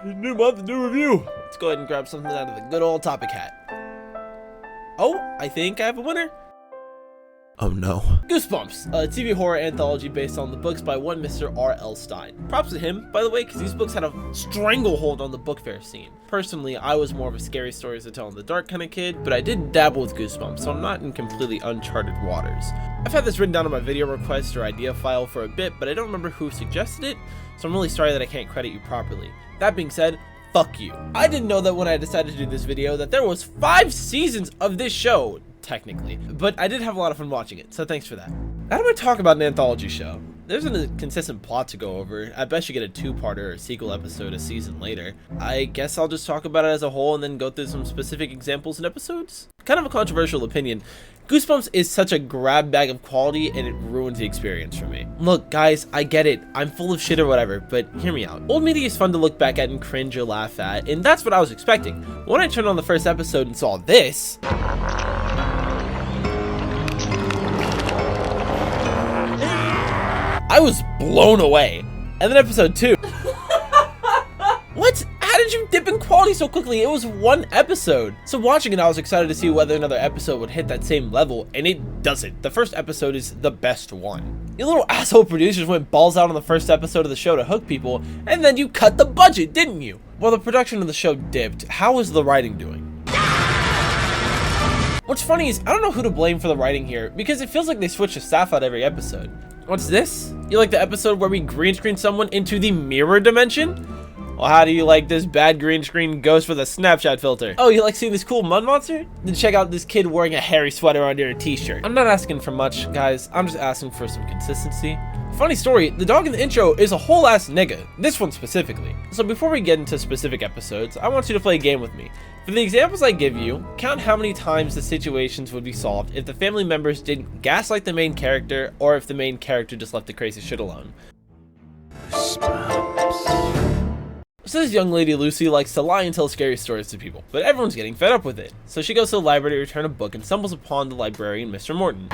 New month, new review. Let's go ahead and grab something out of the good old topic hat. Oh, I think I have a winner. Oh no. Goosebumps, a TV horror anthology based on the books by one Mr. R.L. Stine. Props to him, by the way, because these books had a stranglehold on the book fair scene. Personally, I was more of a scary stories to tell in the dark kind of kid, but I did dabble with Goosebumps, so I'm not in completely uncharted waters. I've had this written down on my video request or idea file for a bit, but I don't remember who suggested it, so I'm really sorry that I can't credit you properly. That being said, fuck you. I didn't know that when I decided to do this video that there was 5 seasons of this show, technically, but I did have a lot of fun watching it, so thanks for that. How do I talk about an anthology show? There isn't a consistent plot to go over. I bet you get a 2-parter or a sequel episode a season later. I guess I'll just talk about it as a whole and then go through some specific examples and episodes. Kind of a controversial opinion. Goosebumps is such a grab bag of quality and it ruins the experience for me. Look guys, I get it, I'm full of shit or whatever, but hear me out. Old media is fun to look back at and cringe or laugh at, and that's what I was expecting. When I turned on the first episode and saw this, I was blown away. And then episode 2. What? How did you dip in quality so quickly? It was 1 episode. So watching it, I was excited to see whether another episode would hit that same level, and it doesn't. The first episode is the best one. You little asshole producers went balls out on the first episode of the show to hook people, and then you cut the budget, didn't you? While the production of the show dipped, how is the writing doing? What's funny is, I don't know who to blame for the writing here, because it feels like they switch the staff out every episode. What's this? You like the episode where we green screen someone into the mirror dimension? Well, how do you like this bad green screen ghost with a Snapchat filter? Oh, you like seeing this cool mud monster? Then check out this kid wearing a hairy sweater under a t-shirt. I'm not asking for much, guys. I'm just asking for some consistency. Funny story, the dog in the intro is a whole ass nigga. This one specifically. So before we get into specific episodes, I want you to play a game with me. For the examples I give you, count how many times the situations would be solved if the family members didn't gaslight the main character or if the main character just left the crazy shit alone. So this young lady Lucy likes to lie and tell scary stories to people, but everyone's getting fed up with it. So she goes to the library to return a book and stumbles upon the librarian, Mr. Morton.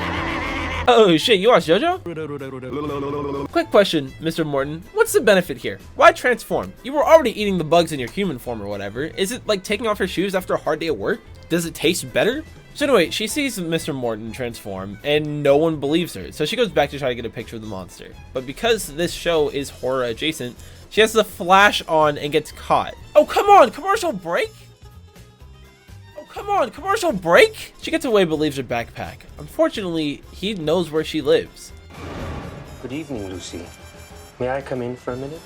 Oh shit, you watch JoJo? Quick question, Mr. Morton. What's the benefit here? Why transform? You were already eating the bugs in your human form or whatever. Is it like taking off your shoes after a hard day at work? Does it taste better? So anyway, she sees Mr. Morton transform and no one believes her. So she goes back to try to get a picture of the monster. But because this show is horror adjacent, she has the flash on and gets caught. Oh, come on, commercial break? Come on, commercial break? She gets away but leaves her backpack. Unfortunately, he knows where she lives. Good evening, Lucy. May I come in for a minute?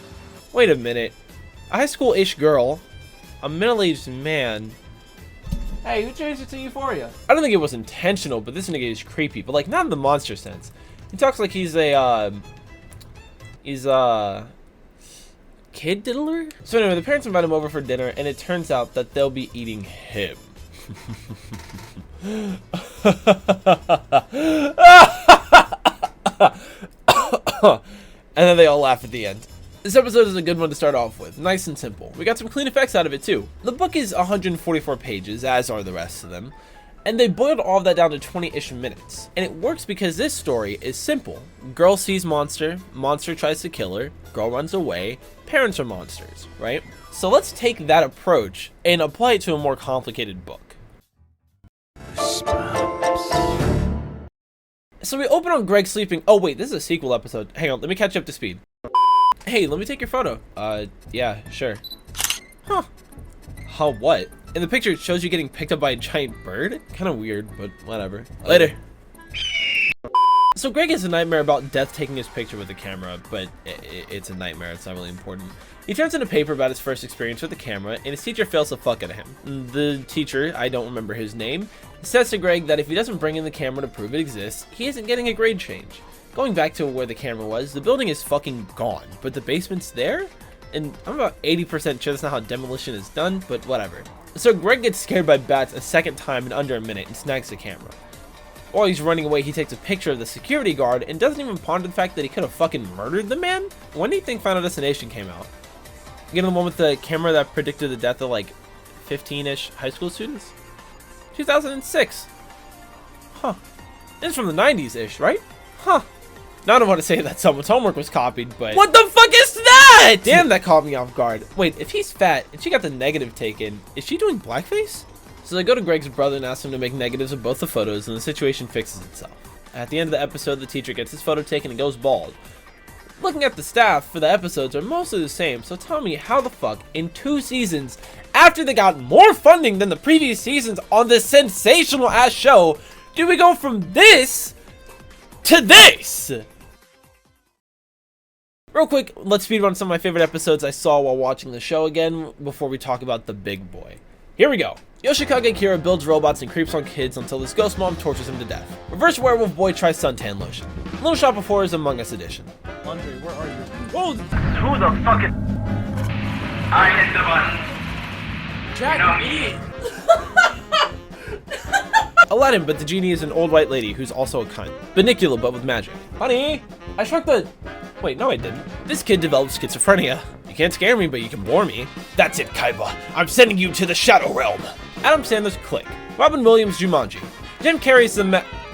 Wait a minute. A high school-ish girl, a middle-aged man. Hey, who changed it to Euphoria? I don't think it was intentional, but this nigga is creepy, but like not in the monster sense. He talks like he's a kid diddler? So anyway, the parents invite him over for dinner, and it turns out that they'll be eating him. And then they all laugh at the end. This episode is a good one to start off with, nice and simple. We got some clean effects out of it too. The book is 144 pages, as are the rest of them, and they boiled all of that down to 20-ish minutes. And it works because this story is simple. Girl sees monster, monster tries to kill her, girl runs away, parents are monsters, right? So let's take that approach and apply it to a more complicated book. So we open on Greg sleeping. Oh wait, this is a sequel episode. Hang on, let me catch you up to speed. Hey, let me take your photo. Yeah, sure. Huh. Huh, what? In the picture, it shows you getting picked up by a giant bird. Kind of weird, but whatever. Later. So Greg has a nightmare about Death taking his picture with the camera, but it's a nightmare. It's not really important. He turns in a paper about his first experience with the camera, and his teacher fails the fuck out of him. The teacher, I don't remember his name, says to Greg that if he doesn't bring in the camera to prove it exists, he isn't getting a grade change. Going back to where the camera was, the building is fucking gone, but the basement's there? And I'm about 80% sure that's not how demolition is done, but whatever. So Greg gets scared by bats a second time in under a minute and snags the camera. While he's running away, he takes a picture of the security guard and doesn't even ponder the fact that he could have fucking murdered the man? When do you think Final Destination came out? You know, the one with the camera that predicted the death of like 15-ish high school students? 2006. Huh. It's from the 90s-ish, right? Huh. Now I don't want to say that someone's homework was copied, but... What the fuck is that? that? Damn, that caught me off guard. Wait, if he's fat and she got the negative taken, is she doing blackface? So they go to Greg's brother and ask him to make negatives of both the photos, and the situation fixes itself. At the end of the episode, the teacher gets his photo taken and goes bald. Looking at the staff for the episodes are mostly the same, so tell me how the fuck, in 2 seasons, after they got more funding than the previous seasons on this sensational ass show, do we go from this to this? Real quick, let's speed run some of my favorite episodes I saw while watching the show again before we talk about the big boy. Here we go. Yoshikage Kira builds robots and creeps on kids until his ghost mom tortures him to death. Reverse Werewolf Boy tries suntan lotion. Little Shop of Horrors Among Us edition. Andre, where are you? Oh! Who the fuck is... I hit the button. Jack, idiot! Aladdin, but the genie is an old white lady who's also a cunt. Benicula, but with magic. Honey, I shrunk the... Wait, no I didn't. This kid develops schizophrenia. You can't scare me, but you can bore me. That's it, Kaiba. I'm sending you to the Shadow Realm. Adam Sandler's Click. Robin Williams' Jumanji. Jim Carrey's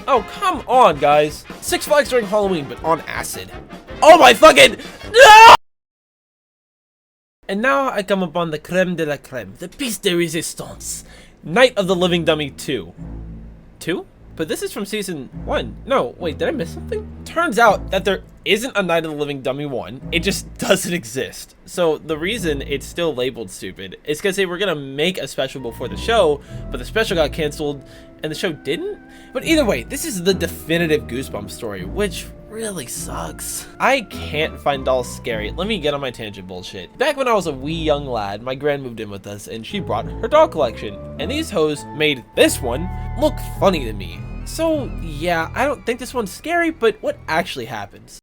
Oh, come on, guys. Six Flags during Halloween, but on acid. Oh my fucking... No! And now I come upon the creme de la creme, the piece de resistance. Night of the Living Dummy 2. 2? But this is from season 1. No, wait, did I miss something? Turns out that there isn't a Night of the Living Dummy 1. It just doesn't exist. So the reason it's still labeled stupid is because they were going to make a special before the show, but the special got canceled and the show didn't? But either way, this is the definitive Goosebumps story, which really sucks. I can't find dolls scary. Let me get on my tangent bullshit. Back when I was a wee young lad, my gran moved in with us and she brought her doll collection. And these hoes made this one look funny to me. So yeah, I don't think this one's scary, but what actually happens?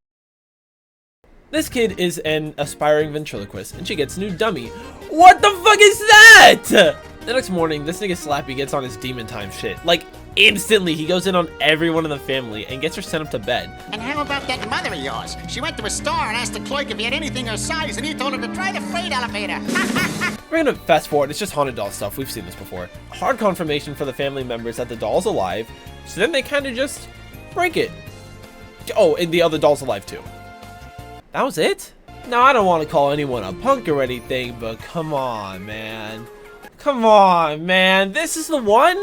This kid is an aspiring ventriloquist and she gets a new dummy. What the fuck is that? The next morning, this nigga Slappy gets on his demon time shit. Like, instantly, he goes in on everyone in the family and gets her sent up to bed. And how about that mother of yours? She went to a store and asked the clerk if he had anything her size, and he told her to try the freight elevator. We're gonna fast forward, it's just haunted doll stuff, we've seen this before. Hard confirmation for the family members that the doll's alive, so then they kinda just break it. Oh, and the other doll's alive too. That was it? Now, I don't want to call anyone a punk or anything, but come on, man. Come on, man. This is the one?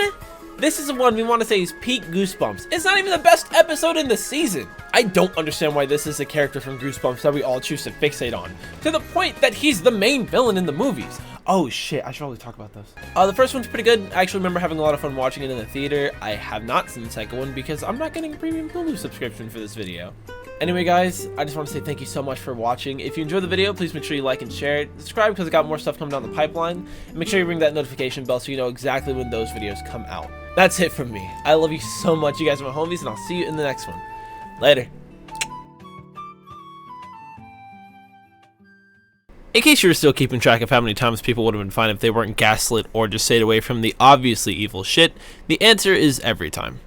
This is the one we want to say is peak Goosebumps. It's not even the best episode in the season. I don't understand why this is the character from Goosebumps that we all choose to fixate on, to the point that he's the main villain in the movies. Oh shit, I should probably talk about this. The first one's pretty good. I actually remember having a lot of fun watching it in the theater. I have not seen the second one because I'm not getting a premium Hulu subscription for this video. Anyway, guys, I just want to say thank you so much for watching. If you enjoyed the video, please make sure you like and share it. Subscribe because I got more stuff coming down the pipeline. And make sure you ring that notification bell so you know exactly when those videos come out. That's it from me. I love you so much. You guys are my homies, and I'll see you in the next one. Later. In case you were still keeping track of how many times people would have been fine if they weren't gaslit or just stayed away from the obviously evil shit, the answer is every time.